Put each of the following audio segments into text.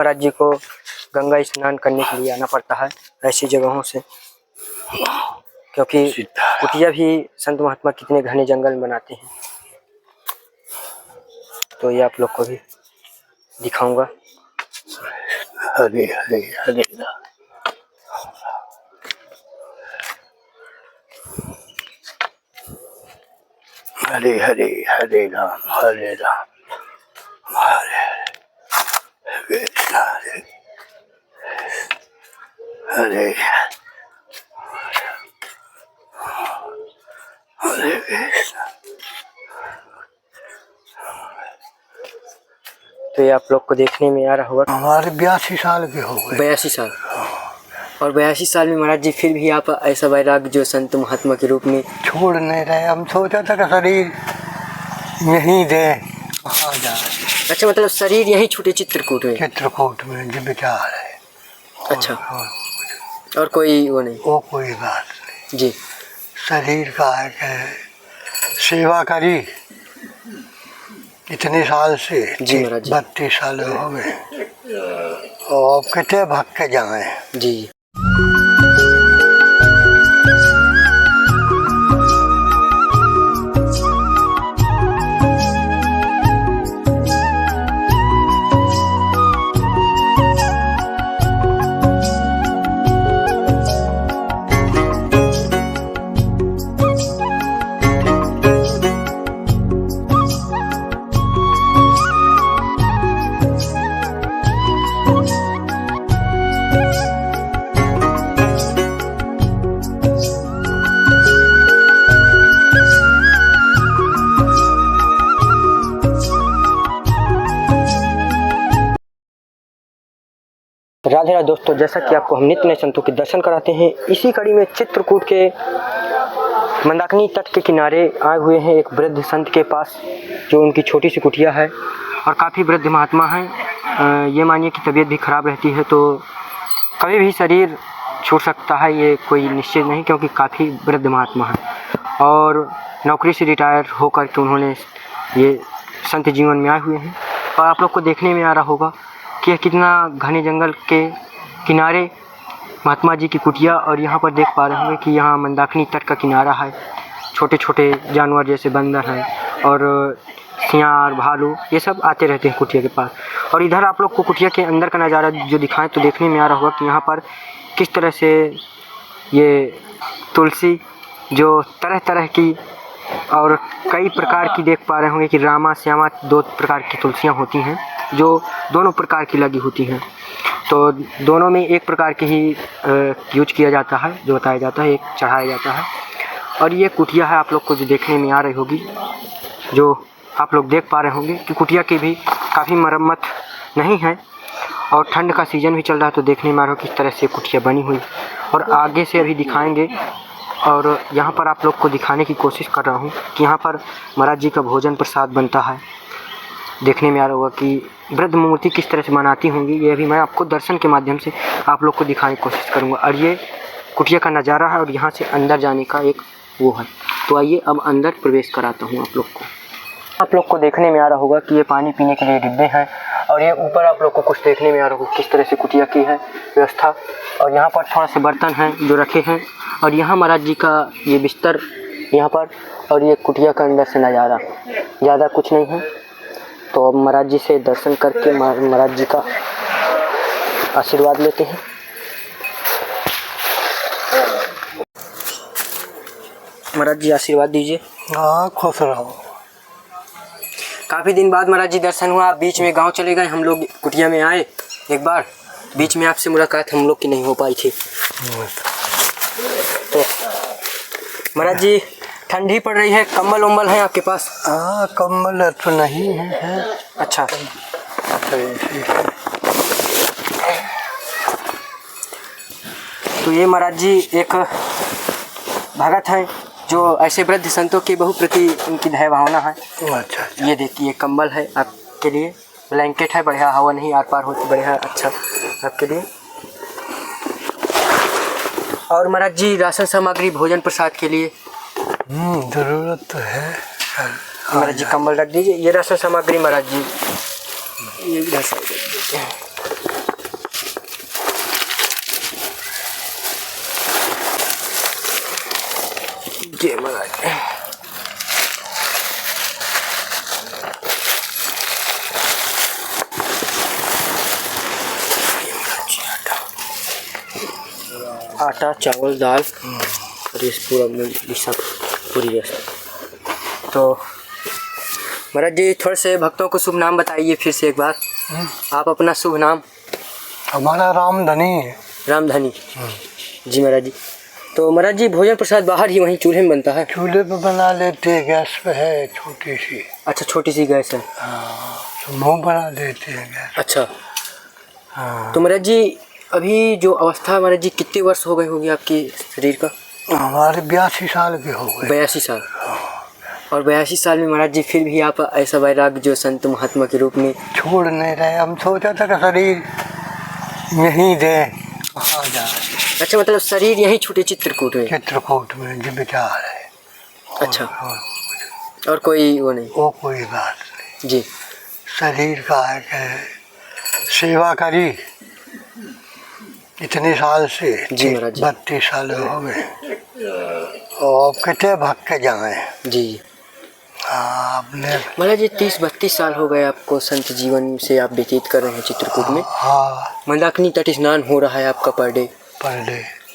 महाराज जी को गंगा स्नान करने के लिए आना पड़ता है ऐसी जगहों से, क्योंकि कुटिया भी संत महात्मा कितने घने जंगल में बनाते हैं। तो ये आप लोग को भी दिखाऊंगा। हरे हरे हरे राम, हरे हरे हरे राम, हरे राम, हरे कृष्ण, हरे हरे कृष्ण। तो ये आप लोग को देखने में आ रहा होगा हमारे 82 साल के हो गए। 82 साल। और 82 साल में महाराज जी फिर भी आप ऐसा वैराग्य जो संत महात्मा के रूप में छोड़ नहीं रहे। हम सोचा था कि शरीर यहीं दे कहाँ जाए। अच्छा, मतलब शरीर यहीं छूटे चित्रकूट में? चित्रकूट में जो विचार है। अच्छा, और कोई वो नहीं? वो कोई बात नहीं जी। शरीर का है कि सेवा करी इतने साल से, 32 साल हो गए, और कितने भग के जाए। जी। राधे राधे दोस्तों, जैसा कि आपको हम नित्य नए संतों के दर्शन कराते हैं, इसी कड़ी में चित्रकूट के मंदाकिनी तट के किनारे आए हुए हैं एक वृद्ध संत के पास, जो उनकी छोटी सी कुटिया है और काफ़ी वृद्ध महात्मा हैं। ये मानिए कि तबीयत भी ख़राब रहती है, तो कभी भी शरीर छूट सकता है, ये कोई निश्चित नहीं, क्योंकि काफ़ी वृद्ध महात्मा हैं और नौकरी से रिटायर होकर के उन्होंने ये संत जीवन में आए हुए हैं। और आप लोग को देखने में आ रहा होगा कि कितना घने जंगल के किनारे महात्मा जी की कुटिया, और यहाँ पर देख पा रहे होंगे कि यहाँ मंदाकिनी तट का किनारा है। छोटे छोटे जानवर जैसे बंदर हैं और सियार, भालू, ये सब आते रहते हैं कुटिया के पास। और इधर आप लोग को कुटिया के अंदर का नज़ारा जो दिखाएं तो देखने में आ रहा होगा कि यहाँ पर किस तरह से ये तुलसी जो तरह तरह की और कई प्रकार की देख पा रहे होंगे कि रामा श्यामा 2 प्रकार की तुलसियाँ होती हैं, जो दोनों प्रकार की लगी होती हैं। तो दोनों में एक प्रकार की ही यूज किया जाता है, जो बताया जाता है, एक चढ़ाया जाता है। और ये कुटिया है आप लोग को जो देखने में आ रही होगी, जो आप लोग देख पा रहे होंगे कि कुटिया की भी काफ़ी मरम्मत नहीं है और ठंड का सीज़न भी चल रहा है, तो देखने में आ रहा हो किस तरह से कुटिया बनी हुई। और आगे से अभी दिखाएंगे, और यहाँ पर आप लोग को दिखाने की कोशिश कर रहा हूँ कि यहाँ पर महाराज जी का भोजन प्रसाद बनता है। देखने में आ रहा होगा कि वृद्ध मूर्ति किस तरह से बनाती होंगी, ये भी मैं आपको दर्शन के माध्यम से आप लोग को दिखाने की कोशिश करूँगा। और ये कुटिया का नज़ारा है और यहाँ से अंदर जाने का एक वो है। तो आइए अब अंदर प्रवेश कराता हूँ आप लोग को। आप लोग को देखने में आ रहा होगा कि ये पानी पीने के लिए डिब्बे हैं, और ये ऊपर आप लोग को कुछ देखने में आ रहा होगा किस तरह से कुटिया की है व्यवस्था। और यहाँ पर थोड़ा से बर्तन हैं जो रखे हैं, और यहाँ महाराज जी का ये बिस्तर यहाँ पर, और ये कुटिया का अंदर से नज़ारा, ज़्यादा कुछ नहीं है। तो अब महाराज जी से दर्शन करके महाराज जी का आशीर्वाद लेते हैं। महाराज जी आशीर्वाद दीजिए। हाँ, खुश रहो। काफ़ी दिन बाद महाराज जी दर्शन हुआ, बीच में गांव चले गए, हम लोग कुटिया में आए एक बार, बीच में आपसे मुलाकात हम लोग की नहीं हो पाई थी। तो महाराज जी ठंडी पड़ रही है, कंबल उम्बल है आपके पास? हाँ, कंबल तो नहीं है। अच्छा, तो ये महाराज जी एक भगत हैं जो ऐसे वृद्ध संतों के बहु प्रति उनकी दया भावना है। अच्छा। ये देखिए कंबल है आपके लिए, ब्लैंकेट है, बढ़िया, हवा नहीं आर पार होती, बढ़िया अच्छा आपके लिए। और महाराज जी राशन सामग्री भोजन प्रसाद के लिए जरूरत तो है। महाराज जी कंबल रख दीजिए। ये राशन सामग्री महाराज जी, ये भी जय महाराज। आटा चावल दाल और इस पूरा सब पूरी व्यवस्था। तो महाराज जी थोड़े से भक्तों को शुभ नाम बताइए फिर से एक बार। आप अपना शुभ नाम। हमारा रामधनी है। रामधनी जी महाराज जी। तो महाराज जी भोजन प्रसाद बाहर ही वहीं चूल्हे में बनता है? चूल्हे पे बना लेते हैं, गैस पे है छोटी सी। अच्छा छोटी सी गैस है। हाँ तो मुँह बना देते हैं गैस। अच्छा हाँ। तो महाराज जी अभी जो अवस्था है महाराज जी कितने वर्ष हो गए होंगे आपकी शरीर का? हमारे 82 साल के हो गए। 82 साल। और 82 साल में महाराज जी फिर भी आप ऐसा वैराग्य जो संत महात्मा के रूप में छोड़ नहीं रहे। हम सोचा था कि शरीर यहीं दे कहाँ जाए। अच्छा मतलब शरीर यहीं छूटे चित्रकूट में? चित्रकूट में जो विचार है। अच्छा और कोई वो नहीं? वो कोई बात नहीं जी। शरीर का है कि सेवा करी इतने साल से। जी महाराज जी। 32 साल हो गए और कितने भाग के जाए। जी आपने महाराज जी 30-32 साल हो गए आपको संत जीवन से आप व्यतीत कर रहे हैं चित्रकूट में। हाँ मंदाकिनी तट स्नान हो रहा है आपका पर डे।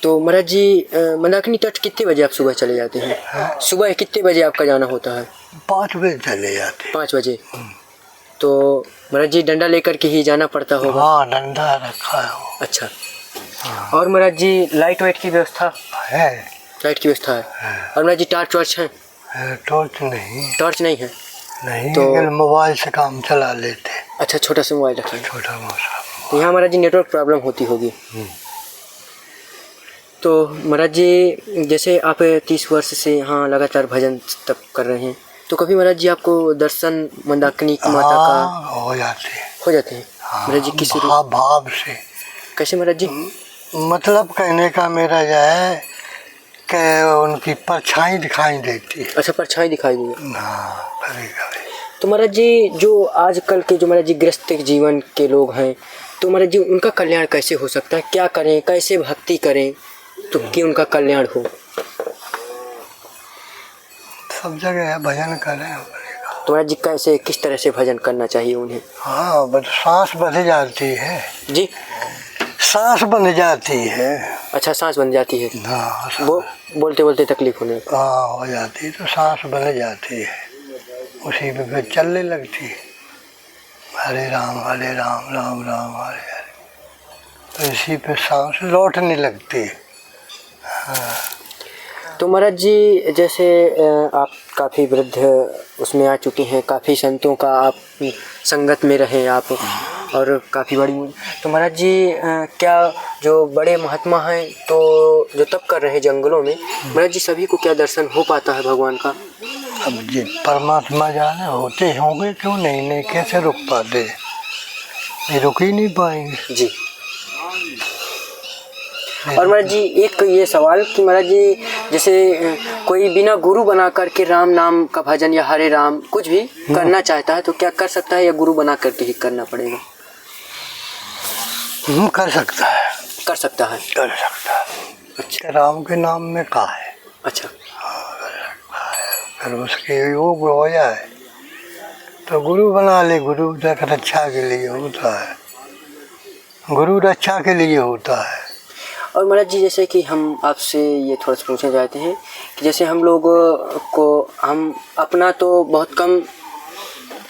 तो महाराज जी मंदाकिनी तट कितने बजे आप सुबह चले जाते हैं? सुबह कितने बजे आपका जाना होता है? 5 बजे चले जाते। 5 बजे। तो महाराज जी डंडा लेकर के ही जाना पड़ता होगा? हाँ डंडा रखा है वो। अच्छा और महाराज जी लाइट वाइट की व्यवस्था है? लाइट की व्यवस्था है। और महाराज जी टॉर्च वार्च है? टॉर्च नहीं। टॉर्च नहीं है? नहीं तो लेकिन मोबाइल से काम चला लेते। अच्छा छोटा सा मोबाइल रखा है? छोटा मोटा। तो यहाँ महाराज जी नेटवर्क प्रॉब्लम होती होगी। तो महाराज जी जैसे आप 30 वर्ष से यहाँ लगातार भजन तप कर रहे हैं तो कभी महाराज जी आपको दर्शन मंदाकिनी माता का हो जाते हैं? हो जाते हैं महाराज जी? किसी भाव से। कैसे महाराज जी? मतलब कहने का मेरा यह है कि उनकी परछाई दिखाई देती है। अच्छा परछाई दिखाई देगी। हाँ कभी। तो महाराज जी जो आजकल के जो महाराज जी ग्रस्त जीवन के लोग हैं तो महाराज जी उनका कल्याण कैसे हो सकता है? क्या करें, कैसे भक्ति करें तो कि उनका कल्याण हो? सब जगह है भजन करें। तो महाराज जी कैसे किस तरह से भजन करना चाहिए उन्हें? हाँ बस सांस बन जाती है जी। सांस बन जाती है। अच्छा सांस बन जाती है। हाँ वो बोलते बोलते तकलीफ होने? हाँ हो जाती है तो सांस बन जाती है उसी में फिर चलने लगती है। हरे राम राम राम हरे हरे तो इसी पे सांस लौटने लगती है। हाँ। तो महाराज जी जैसे आप काफ़ी वृद्ध उसमें आ चुके हैं, काफ़ी संतों का आप संगत में रहे आप और काफ़ी बड़ी। तो महाराज जी क्या जो बड़े महात्मा हैं तो जो तप कर रहे हैं जंगलों में महाराज जी सभी को क्या दर्शन हो पाता है भगवान का? अब जी परमात्मा जाने होते होंगे क्यों नहीं कैसे रुक पाते? ये रुक ही नहीं पाएंगे जी। और महाराज जी एक ये सवाल कि महाराज जी जैसे कोई बिना गुरु बना करके राम नाम का भजन या हरे राम कुछ भी करना चाहता है तो क्या कर सकता है या गुरु बना करके ही करना पड़ेगा? कर सकता है। कर सकता है? कर सकता है। अच्छा राम के नाम में कहा है। अच्छा फिर उसके योग हो जाए तो गुरु बना ले। गुरु रक्षा के लिए होता है। गुरु रक्षा के लिए होता है। और महाराज जी जैसे कि हम आपसे ये थोड़ा सा पूछना चाहते हैं कि जैसे हम लोग को हम अपना तो बहुत कम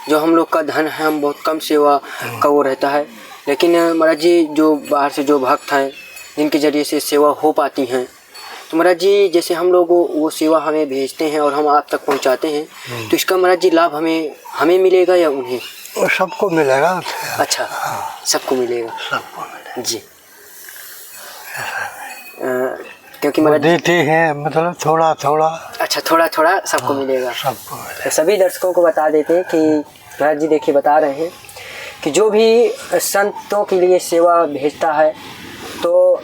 जो हम लोग का धन है हम बहुत कम सेवा का वो रहता है, लेकिन महाराज जी जो बाहर से जो भक्त हैं जिनके ज़रिए से सेवा हो पाती हैं तो महाराज जी जैसे हम लोग वो सेवा हमें भेजते हैं और हम आप तक पहुंचाते हैं तो इसका महाराज जी लाभ हमें मिलेगा या उन्हें? वो सबको मिलेगा। अच्छा सबको मिलेगा। सबको मिलेगा जी। क्योंकि महाराज देते हैं मतलब थोड़ा थोड़ा। अच्छा थोड़ा थोड़ा सबको मिलेगा। सबको मिलेगा। तो सभी दर्शकों को बता देते हैं कि महाराज जी देखिए बता रहे हैं कि जो भी संतों के लिए सेवा भेजता है तो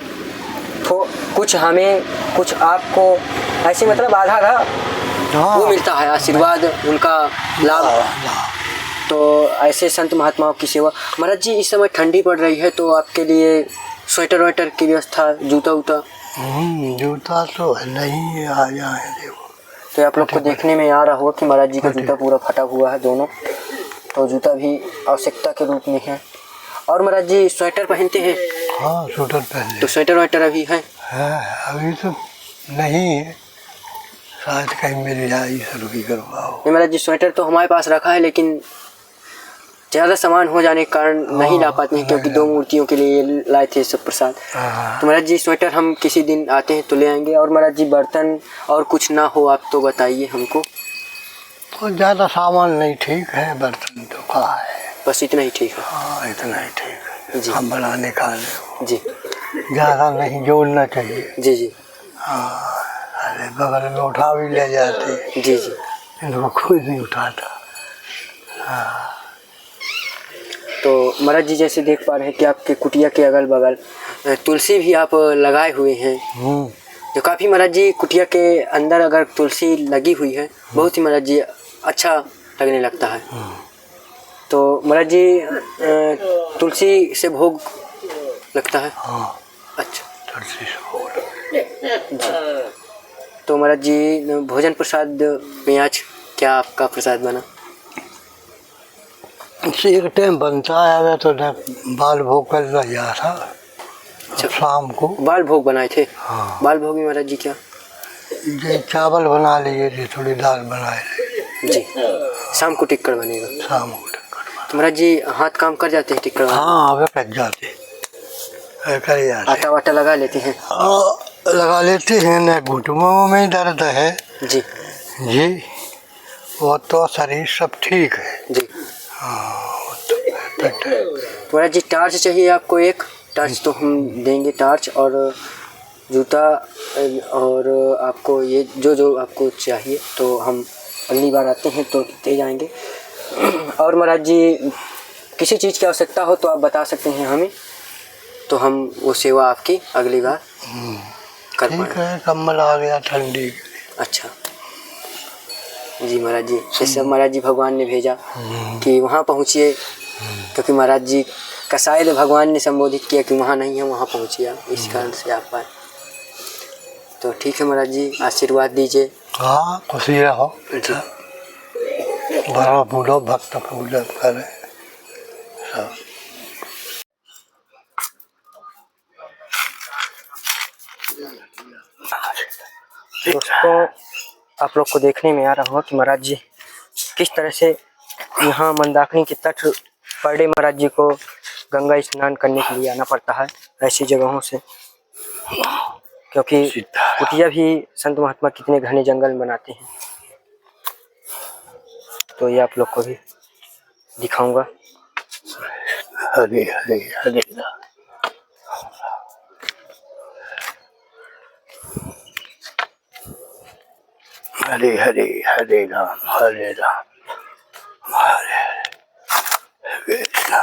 कुछ हमें कुछ आपको ऐसे मतलब आधा वो मिलता है आशीर्वाद उनका लाभ। तो ऐसे संत महात्माओं की सेवा। महाराज जी इस समय ठंडी पड़ रही है तो आपके लिए स्वेटर वेटर की व्यवस्था, जूता वूता? जूता तो नहीं आ जाए देखो। तो आप लोग को देखने में आ रहा होगा कि महाराज जी का जूता पूरा फटा हुआ है दोनों, तो जूता भी आवश्यकता के रूप में है। और महाराज जी स्वेटर पहनते हैं? हाँ स्वेटर पहने। तो स्वेटर वेटर अभी है? अभी तो नहीं है, शायद कहीं मिल जाए, शुरू की करवाओ। नहीं महाराज जी, स्वेटर तो हमारे पास रखा है, लेकिन ज़्यादा सामान हो जाने के कारण नहीं ला पाते हैं, क्योंकि 2 मूर्तियों के लिए लाए थे सब प्रसाद। तो महाराज जी स्वेटर हम किसी दिन आते हैं तो ले आएंगे। और महाराज जी बर्तन और कुछ ना हो आप तो बताइए हमको। तो ज़्यादा सामान नहीं, ठीक है, बर्तन तो कहाँ है, बस इतना ही ठीक है। हाँ इतना ही ठीक है जी। हम बनाने खाने जी ज़्यादा नहीं जोड़ना चाहिए। जी जी हाँ अरे बगल में उठा भी ले जाते, जी जी। इनको कोई नहीं उठाता। तो महाराज जी जैसे देख पा रहे हैं कि आपके कुटिया के अगल बगल तुलसी भी आप लगाए हुए हैं, जो काफ़ी महाराज जी कुटिया के अंदर अगर तुलसी लगी हुई है बहुत ही महाराज जी अच्छा लगने लगता है। तो महाराज जी तुलसी से भोग लगता है? हाँ अच्छा तुलसी से भोग। तो महाराज जी भोजन प्रसाद में आज क्या आपका प्रसाद बना? एक टाइम बनता है, अगर तो बाल भोग कर लिया था। अच्छा शाम को बाल भोग बनाए थे? हाँ बाल भोग में महाराज जी क्या? ये चावल बना लिए थे, थोड़ी दाल बनाए जी। शाम को टिक्कड़ बनेगा? शाम को टिक्कड़। तो महाराज जी हाथ काम कर जाते हैं टिक्कड़? हाँ अब कट जाते कर जाते। आटा वाटा लगा लेते हैं? लगा लेते हैं न, घुटनों में दर्द है जी जी, वो तो शरीर सब ठीक है जी। हाँ वो तो perfect है। महाराज जी टार्च चाहिए आपको? एक टार्च तो हम देंगे, टार्च और जूता, और आपको ये जो जो आपको चाहिए तो हम अगली बार आते हैं तो दे जाएंगे। और महाराज जी किसी चीज़ की आवश्यकता हो तो आप बता सकते हैं हमें, तो हम वो सेवा आपकी अगली बार कर ठीक पाएंगे। है, कम्बल आ गया ठंडी के लिए। अच्छा जी महाराज जी, जैसे महाराज जी भगवान ने भेजा कि वहाँ पहुँचिए, क्योंकि महाराज जी का शायद भगवान ने संबोधित किया कि वहाँ नहीं है, वहाँ पहुँचिए आप, इस कारण से आप आए। तो ठीक है महाराज जी, आशीर्वाद दीजिए। हाँ खुशी रहो जी। बड़ा बूढ़ो भक्त पूजा करे सब। दोस्तों आप लोग को देखने में आ रहा होगा कि महाराज जी किस तरह से यहाँ मंदाकिनी के तट पर डे महाराज जी को गंगा स्नान करने के लिए आना पड़ता है ऐसी जगहों से, क्योंकि कुटिया भी संत महात्मा कितने घने जंगल में बनाते हैं। तो ये आप लोग को भी दिखाऊंगा। हरे हरे हरे राम हरे हरे हरे राम हरे राम हरे कृष्ण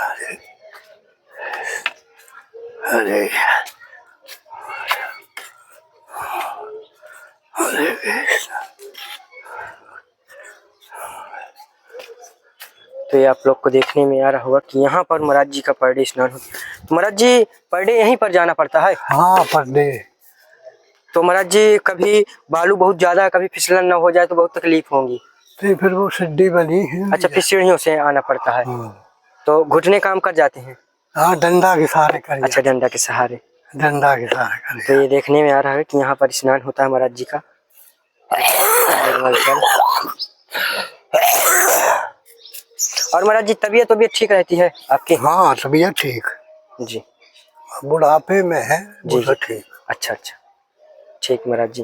हरे हरे कृष्ण। तो ये आप लोग को देखने में आ रहा होगा कि यहाँ पर महाराज जी का पर डे स्नान होता है। तो महाराज जी पर डे यहीं पर जाना पड़ता है? हाँ पर डे। तो महाराज जी कभी बालू बहुत ज्यादा, कभी फिसलन न हो जाए तो बहुत तकलीफ होगी। तो फिर वो सीढ़ी बनी है। अच्छा फिर सीढ़ियों से आना पड़ता है। तो घुटने काम कर जाते हैं? हाँ डंडा के सहारे कर। अच्छा डंडा के सहारे। डंडा के सहारे कर। तो ये देखने में आ रहा है कि यहाँ पर स्नान होता है महाराज जी का। और महाराज जी तबीयत ठीक रहती है आपकी? हाँ तबीयत ठीक जी। बुढ़ापे में है जी ठीक। अच्छा अच्छा ठीक महाराज जी।